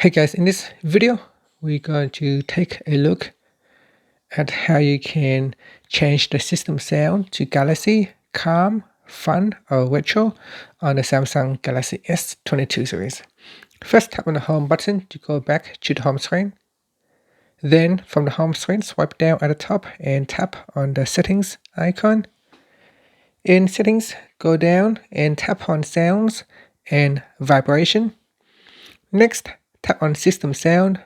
Hey guys, in this video, we're going to take a look at how you can change the system sound to Galaxy, calm, fun, or retro on the Samsung Galaxy S22 series. First, tap on the home button to go back to the home screen. Then, from the home screen, swipe down at the top and tap on the settings icon. In settings, go down and tap on sounds and vibration. Next, tap on system sound,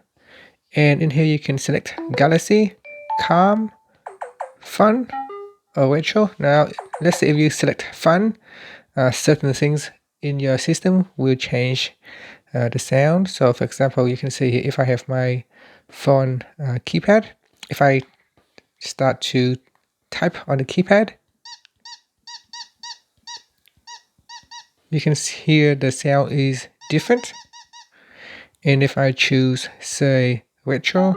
and in here you can select Galaxy, calm, fun, or retro. Now let's say if you select fun, certain things in your system will change the sound. So for example, you can see here if I have my phone keypad, if I start to type on the keypad, you can hear the sound is different. And if I choose, say, retro,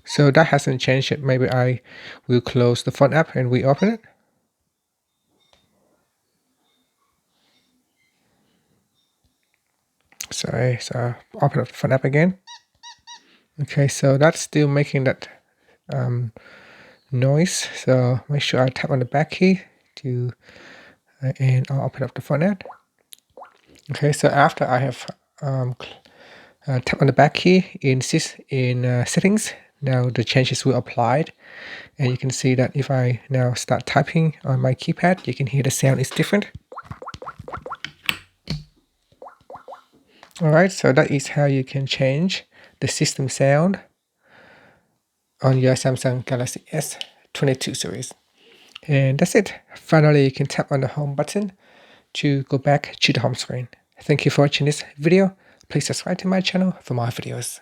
so that hasn't changed yet. Maybe I will close the phone app and reopen it. Sorry, so open up the phone app again. Okay, so that's still making that noise. So make sure I tap on the back key to and I'll open up the phone app. Okay, so after I have tap on the back key in settings, now the changes will applied, and you can see that if I now start typing on my keypad, you can hear the sound is different. Alright, so that is how you can change the system sound on your Samsung Galaxy S22 series. And that's it. Finally, you can tap on the home button to go back to the home screen. Thank you for watching this video. Please subscribe to my channel for more videos.